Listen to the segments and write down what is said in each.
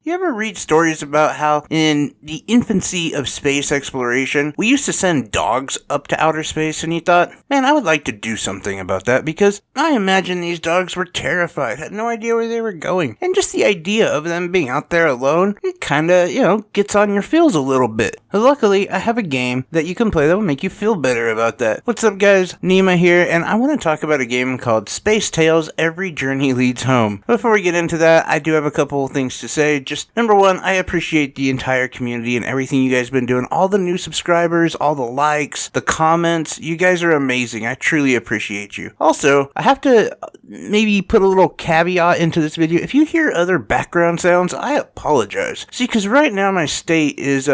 You ever read stories about how in the infancy of space exploration, we used to send dogs up to outer space, and you thought, man, I would like to do something about that because I imagine these dogs were terrified, had no idea where they were going. And just the idea of them being out there alone, it kinda, gets on your feels a little bit. But luckily, I have a game that you can play that will make you feel better about that. What's up, guys? Nima here, and I want to talk about a game called Space Tales: Every Journey Leads Home. Before we get into that, I do have a couple of things to say. Just number one, I appreciate the entire community and everything you guys have been doing. All the new subscribers, all the likes, the comments. You guys are amazing. I truly appreciate you. Also, I have to maybe put a little caveat into this video. If you hear other background sounds, I apologize. See, because right now my state is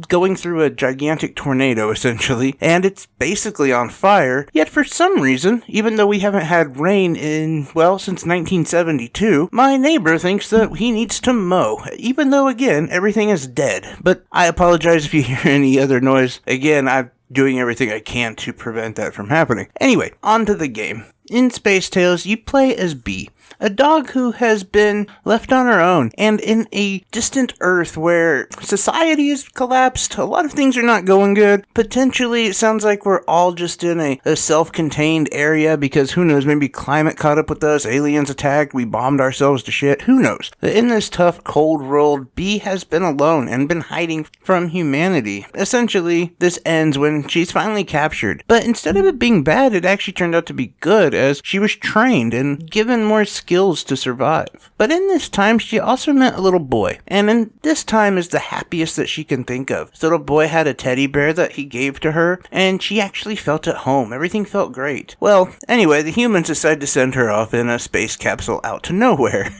going through a gigantic tornado, essentially, and it's basically on fire. Yet for some reason, even though we haven't had rain since 1972, my neighbor thinks that he needs to mow, even though, again, everything is dead. But I apologize if you hear any other noise. Again, I'm doing everything I can to prevent that from happening. Anyway, on to the game. In Space Tales, you play as Bee, a dog who has been left on her own, and in a distant Earth where society has collapsed, a lot of things are not going good. Potentially, it sounds like we're all just in a self-contained area because who knows, maybe climate caught up with us, aliens attacked, we bombed ourselves to shit, who knows. But in this tough, cold world, Bee has been alone and been hiding from humanity. Essentially, this ends when she's finally captured. But instead of it being bad, it actually turned out to be good, as she was trained and given more skills to survive. But in this time, she also met a little boy, and in this time is the happiest that she can think of. This little boy had a teddy bear that he gave to her, and she actually felt at home. Everything felt great. Well, anyway, the humans decided to send her off in a space capsule out to nowhere.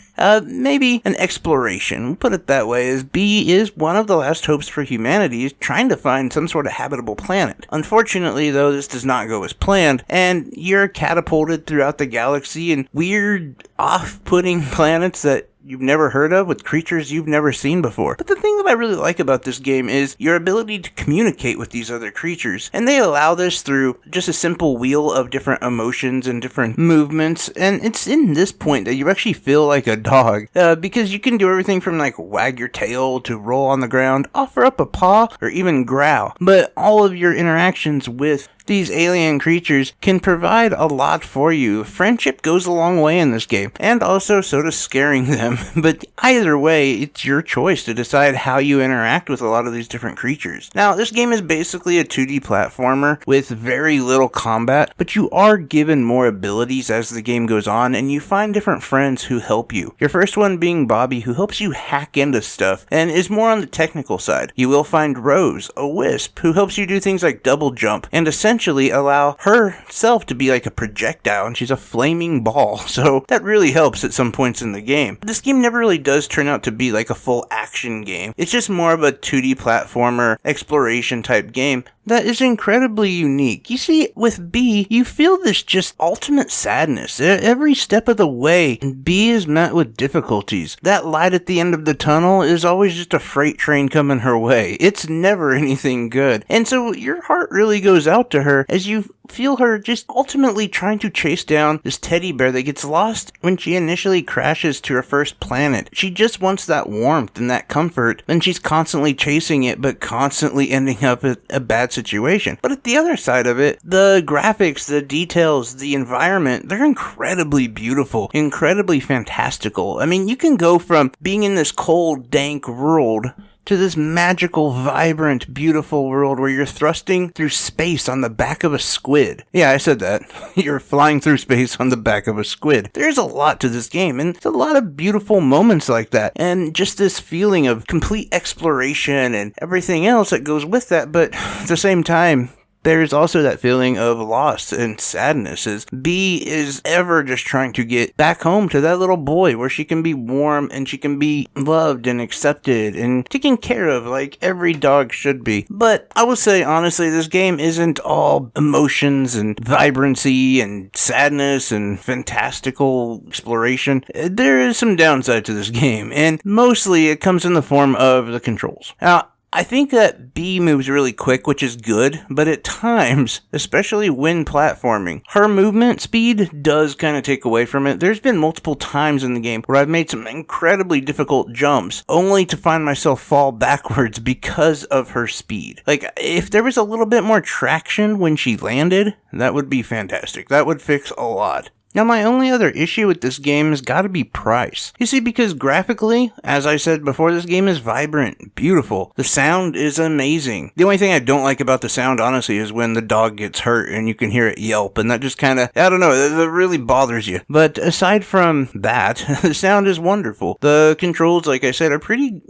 Maybe an exploration, we'll put it that way, as Bee is one of the last hopes for humanity, trying to find some sort of habitable planet. Unfortunately, though, this does not go as planned, and you're catapulted throughout the galaxy in weird, off-putting planets that you've never heard of, with creatures you've never seen before. But the thing that I really like about this game is your ability to communicate with these other creatures. And they allow this through just a simple wheel of different emotions and different movements. And it's in this point that you actually feel like a dog. Because you can do everything from like wag your tail to roll on the ground, offer up a paw, or even growl. But all of your interactions with these alien creatures can provide a lot for you. Friendship goes a long way in this game, and also so does scaring them. But either way, it's your choice to decide how you interact with a lot of these different creatures. Now, this game is basically a 2D platformer with very little combat, but you are given more abilities as the game goes on, and you find different friends who help you. Your first one being Bobby, who helps you hack into stuff, and is more on the technical side. You will find Rose, a wisp, who helps you do things like double jump, and essentially allow herself to be like a projectile, and she's a flaming ball, so that really helps at some points in the game. This game never really does turn out to be like a full action game. It's just more of a 2D platformer exploration type game that is incredibly unique. You see, with Bee, you feel this just ultimate sadness. Every step of the way, Bee is met with difficulties. That light at the end of the tunnel is always just a freight train coming her way. It's never anything good. And so your heart really goes out to her as you feel her just ultimately trying to chase down this teddy bear that gets lost when she initially crashes to her first planet. She just wants that warmth and that comfort, and she's constantly chasing it, but constantly ending up at a bad situation. But at the other side of it, the graphics, the details, the environment, they're incredibly beautiful, incredibly fantastical. I mean, you can go from being in this cold, dank world to this magical, vibrant, beautiful world where you're thrusting through space on the back of a squid. Yeah, I said that. You're flying through space on the back of a squid. There's a lot to this game, and there's a lot of beautiful moments like that, and just this feeling of complete exploration and everything else that goes with that, but at the same time, there's also that feeling of loss and sadness as Bee is ever just trying to get back home to that little boy where she can be warm and she can be loved and accepted and taken care of like every dog should be. But I will say honestly, this game isn't all emotions and vibrancy and sadness and fantastical exploration. There is some downside to this game, and mostly it comes in the form of the controls. Now, I think that B moves really quick, which is good, but at times, especially when platforming, her movement speed does kind of take away from it. There's been multiple times in the game where I've made some incredibly difficult jumps, only to find myself fall backwards because of her speed. Like, if there was a little bit more traction when she landed, that would be fantastic. That would fix a lot. Now, my only other issue with this game has got to be price. You see, because graphically, as I said before, this game is vibrant, beautiful. The sound is amazing. The only thing I don't like about the sound, honestly, is when the dog gets hurt and you can hear it yelp, and that just kind of, I don't know, that really bothers you. But aside from that, the sound is wonderful. The controls, like I said, are pretty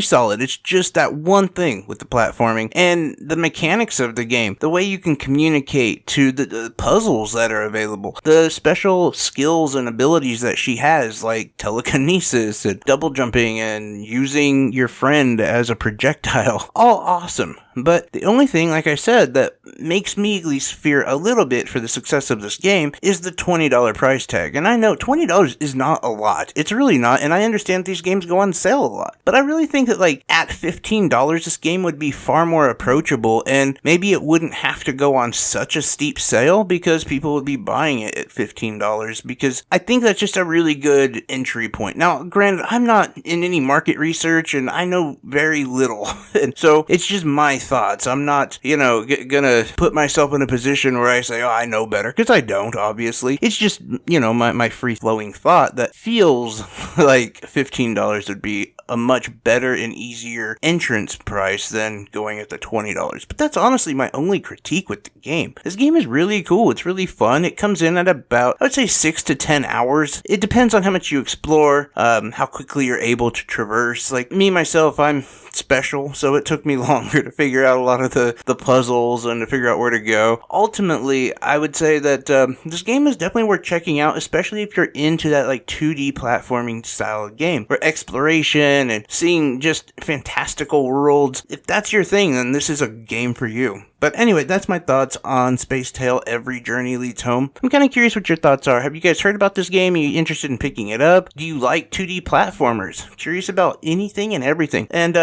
solid. It's just that one thing with the platforming and the mechanics of the game, the way you can communicate to the puzzles that are available, the special skills and abilities that she has, like telekinesis and double jumping and using your friend as a projectile. All awesome. But the only thing, like I said, that makes me at least fear a little bit for the success of this game is the $20 price tag. And I know $20 is not a lot. It's really not, and I understand these games go on sale a lot. But I really think that, like, at $15, this game would be far more approachable, and maybe it wouldn't have to go on such a steep sale because people would be buying it at $15, because I think that's just a really good entry point. Now, granted, I'm not in any market research, and I know very little, and so it's just my thoughts. I'm not, gonna put myself in a position where I say, oh, I know better, because I don't, obviously. It's just, my free-flowing thought that feels like $15 would be a much better and easier entrance price than going at the $20. But that's honestly my only critique with the game. This game is really cool. It's really fun. It comes in at about, I would say, 6 to 10 hours. It depends on how much you explore, how quickly you're able to traverse. Like me, myself, I'm special, so it took me longer to figure out a lot of the puzzles and to figure out where to go. Ultimately, I would say that this game is definitely worth checking out, especially if you're into that like 2D platforming style of game, where exploration and seeing just fantastical worlds. If that's your thing, then this is a game for you. But anyway, that's my thoughts on Spacetail: Every Journey Leads Home. I'm kind of curious what your thoughts are. Have you guys heard about this game? Are you interested in picking it up? Do you like 2D platformers? Curious about anything and everything. And,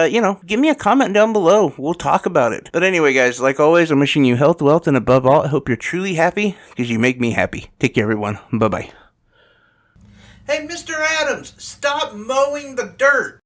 give me a comment down below. We'll talk about it. But anyway, guys, like always, I'm wishing you health, wealth, and above all, I hope you're truly happy, because you make me happy. Take care, everyone. Bye-bye. Hey, Mr. Adams, stop mowing the dirt.